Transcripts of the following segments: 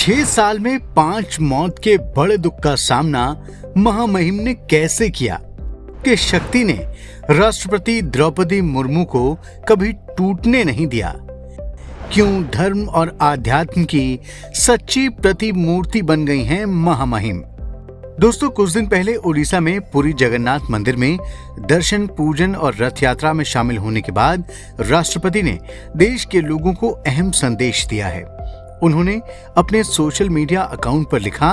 6 साल में 5 मौत के बड़े दुख का सामना महामहिम ने कैसे किया कि शक्ति ने राष्ट्रपति द्रौपदी मुर्मू को कभी टूटने नहीं दिया। क्यों धर्म और आध्यात्म की सच्ची प्रतिमूर्ति बन गई हैं महामहिम। दोस्तों, कुछ दिन पहले उड़ीसा में पुरी जगन्नाथ मंदिर में दर्शन, पूजन और रथ यात्रा में शामिल होने के बाद राष्ट्रपति ने देश के लोगों को अहम संदेश दिया है। उन्होंने अपने सोशल मीडिया अकाउंट पर लिखा,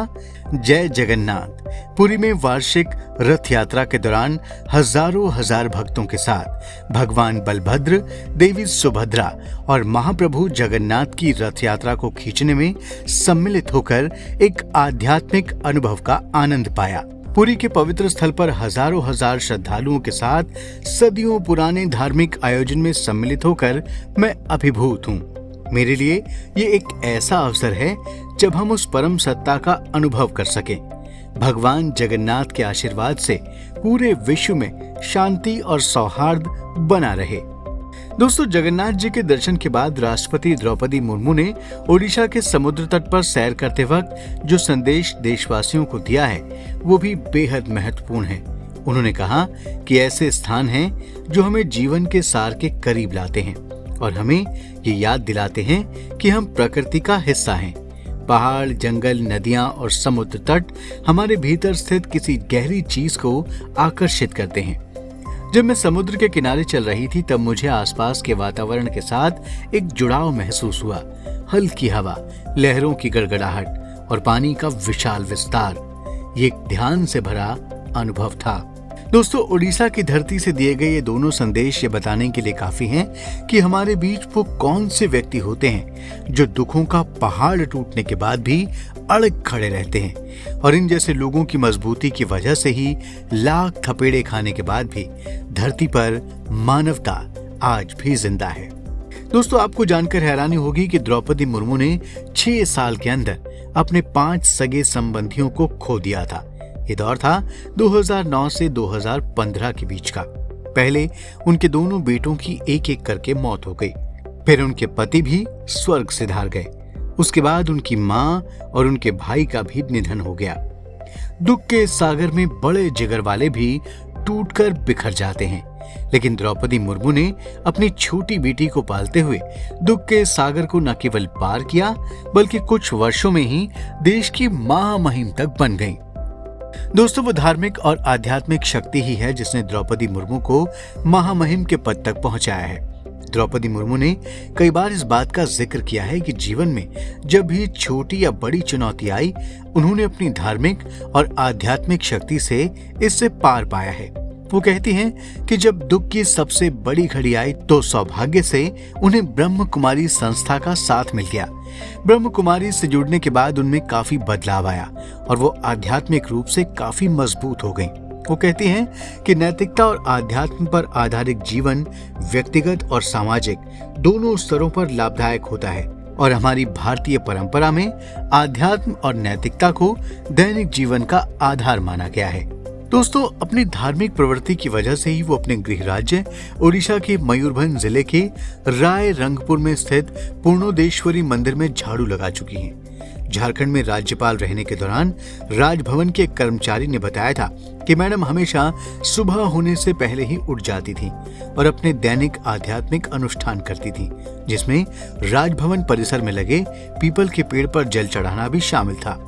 जय जगन्नाथ। पुरी में वार्षिक रथ यात्रा के दौरान हजार भक्तों के साथ भगवान बलभद्र, देवी सुभद्रा और महाप्रभु जगन्नाथ की रथ यात्रा को खींचने में सम्मिलित होकर एक आध्यात्मिक अनुभव का आनंद पाया। पुरी के पवित्र स्थल पर हजार श्रद्धालुओं के साथ सदियों पुराने धार्मिक आयोजन में सम्मिलित होकर मैं अभिभूत हूँ। मेरे लिए ये एक ऐसा अवसर है जब हम उस परम सत्ता का अनुभव कर सकें। भगवान जगन्नाथ के आशीर्वाद से पूरे विश्व में शांति और सौहार्द बना रहे। दोस्तों, जगन्नाथ जी के दर्शन के बाद राष्ट्रपति द्रौपदी मुर्मू ने ओडिशा के समुद्र तट पर सैर करते वक्त जो संदेश देशवासियों को दिया है वो भी बेहद महत्वपूर्ण है। उन्होंने कहा कि ऐसे स्थान हैं जो हमें जीवन के सार के करीब लाते हैं और हमें ये याद दिलाते हैं कि हम प्रकृति का हिस्सा हैं। पहाड़, जंगल, नदियां और समुद्र तट हमारे भीतर स्थित किसी गहरी चीज को आकर्षित करते हैं। जब मैं समुद्र के किनारे चल रही थी तब मुझे आसपास के वातावरण के साथ एक जुड़ाव महसूस हुआ। हल्की हवा, लहरों की गड़गड़ाहट और पानी का विशाल विस्तार, ये एक ध्यान से भरा अनुभव था। दोस्तों, उड़ीसा की धरती से दिए गए ये दोनों संदेश ये बताने के लिए काफी हैं कि हमारे बीच वो कौन से व्यक्ति होते हैं जो दुखों का पहाड़ टूटने के बाद भी अड़ग खड़े रहते हैं, और इन जैसे लोगों की मजबूती की वजह से ही लाख थपेड़े खाने के बाद भी धरती पर मानवता आज भी जिंदा है। दोस्तों, आपको जानकर हैरानी होगी कि द्रौपदी मुर्मू ने 6 साल के अंदर अपने 5 सगे संबंधियों को खो दिया था। ये दौर था 2009 से 2015 के बीच का। पहले उनके दोनों बेटों की एक एक करके मौत हो गई, फिर उनके पति भी स्वर्ग सिधार गए। उसके बाद उनकी मां और उनके भाई का भी निधन हो गया। दुख के सागर में बड़े जिगर वाले भी टूटकर बिखर जाते हैं, लेकिन द्रौपदी मुर्मू ने अपनी छोटी बेटी को पालते हुए दुख के सागर को न केवल पार किया बल्कि कुछ वर्षों में ही देश की महामहिम तक बन गई। दोस्तों, वो धार्मिक और आध्यात्मिक शक्ति ही है जिसने द्रौपदी मुर्मू को महामहिम के पद तक पहुंचाया है। द्रौपदी मुर्मू ने कई बार इस बात का जिक्र किया है कि जीवन में जब भी छोटी या बड़ी चुनौती आई, उन्होंने अपनी धार्मिक और आध्यात्मिक शक्ति से इससे पार पाया है। वो कहती हैं कि जब दुख की सबसे बड़ी घड़ी आई तो सौभाग्य से उन्हें ब्रह्म कुमारी संस्था का साथ मिल गया। ब्रह्म कुमारी से जुड़ने के बाद उनमें काफी बदलाव आया और वो आध्यात्मिक रूप से काफी मजबूत हो गईं। वो कहती हैं कि नैतिकता और आध्यात्म पर आधारित जीवन व्यक्तिगत और सामाजिक दोनों स्तरों पर लाभदायक होता है, और हमारी भारतीय परंपरा में आध्यात्म और नैतिकता को दैनिक जीवन का आधार माना गया है। दोस्तों, अपनी धार्मिक प्रवृत्ति की वजह से ही वो अपने गृह राज्य ओडिशा के मयूरभंज जिले के राय रंगपुर में स्थित पूर्णोदेश्वरी मंदिर में झाड़ू लगा चुकी हैं। झारखंड में राज्यपाल रहने के दौरान राजभवन के एक कर्मचारी ने बताया था कि मैडम हमेशा सुबह होने से पहले ही उठ जाती थी और अपने दैनिक आध्यात्मिक अनुष्ठान करती थी, जिसमें राजभवन परिसर में लगे पीपल के पेड़ पर जल चढ़ाना भी शामिल था।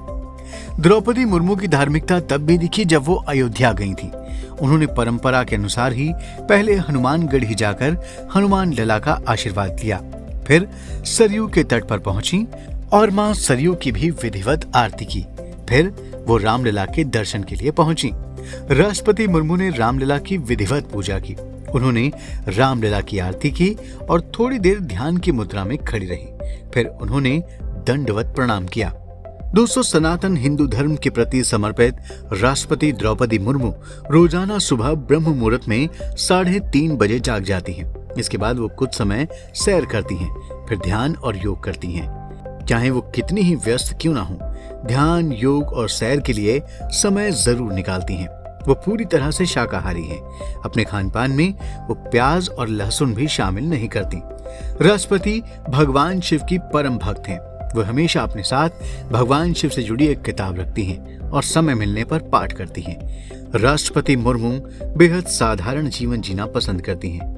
द्रौपदी मुर्मू की धार्मिकता तब भी दिखी जब वो अयोध्या गई थी। उन्होंने परंपरा के अनुसार ही पहले हनुमानगढ़ी जाकर हनुमान लला का आशीर्वाद लिया, फिर सरयू के तट पर पहुंची और मां सरयू की भी विधिवत आरती की। फिर वो रामलला के दर्शन के लिए पहुंची। राष्ट्रपति मुर्मू ने रामलला की विधिवत पूजा की। उन्होंने रामलला की आरती की और थोड़ी देर ध्यान की मुद्रा में खड़ी रही। फिर उन्होंने दंडवत प्रणाम किया। दोस्तों, सनातन हिंदू धर्म के प्रति समर्पित राष्ट्रपति द्रौपदी मुर्मू रोजाना सुबह ब्रह्म मुहूर्त में 3:30 बजे जाग जाती हैं। इसके बाद वो कुछ समय सैर करती हैं, फिर ध्यान और योग करती हैं। चाहे वो कितनी ही व्यस्त क्यों ना हो, ध्यान, योग और सैर के लिए समय जरूर निकालती हैं। वो पूरी तरह से शाकाहारी हैं। अपने खान पान में वो प्याज और लहसुन भी शामिल नहीं करती। राष्ट्रपति भगवान शिव की परम भक्त हैं। वो हमेशा अपने साथ भगवान शिव से जुड़ी एक किताब रखती हैं और समय मिलने पर पाठ करती हैं। राष्ट्रपति मुर्मू बेहद साधारण जीवन जीना पसंद करती हैं।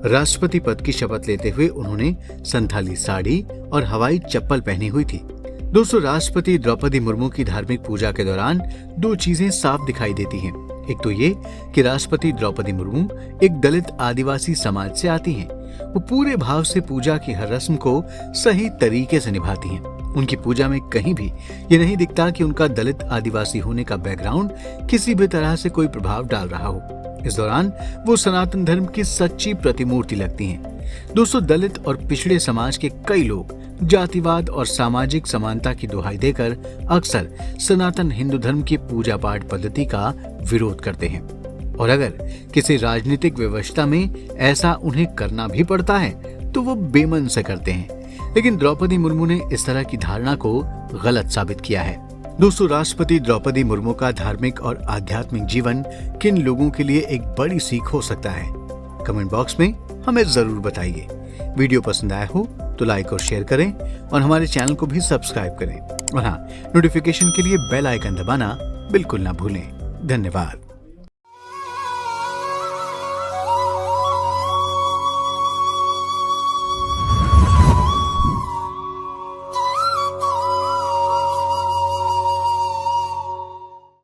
राष्ट्रपति पद की शपथ लेते हुए उन्होंने संथाली साड़ी और हवाई चप्पल पहनी हुई थी। दोस्तों, राष्ट्रपति द्रौपदी मुर्मू की धार्मिक पूजा के दौरान दो चीजें साफ दिखाई देती हैं। एक तो ये कि राष्ट्रपति द्रौपदी मुर्मू एक दलित आदिवासी समाज से आती हैं। वो पूरे भाव से पूजा की हर रस्म को सही तरीके से निभाती हैं। उनकी पूजा में कहीं भी ये नहीं दिखता कि उनका दलित आदिवासी होने का बैकग्राउंड किसी भी तरह से कोई प्रभाव डाल रहा हो। इस दौरान वो सनातन धर्म की सच्ची प्रतिमूर्ति लगती हैं। दोस्तों, दलित और पिछड़े समाज के कई लोग जातिवाद और सामाजिक समानता की दुहाई देकर अक्सर सनातन हिंदू धर्म की पूजा पाठ पद्धति का विरोध करते हैं, और अगर किसी राजनीतिक व्यवस्था में ऐसा उन्हें करना भी पड़ता है तो वो बेमन से करते हैं। लेकिन द्रौपदी मुर्मू ने इस तरह की धारणा को गलत साबित किया है। दोस्तों, राष्ट्रपति द्रौपदी मुर्मू का धार्मिक और आध्यात्मिक जीवन किन लोगों के लिए एक बड़ी सीख हो सकता है, कमेंट बॉक्स में हमें जरूर बताइए। वीडियो पसंद आया हो तो लाइक और शेयर करें और हमारे चैनल को भी सब्सक्राइब करें, और हाँ, नोटिफिकेशन के लिए बेल आइकन दबाना बिल्कुल ना भूलें। धन्यवाद।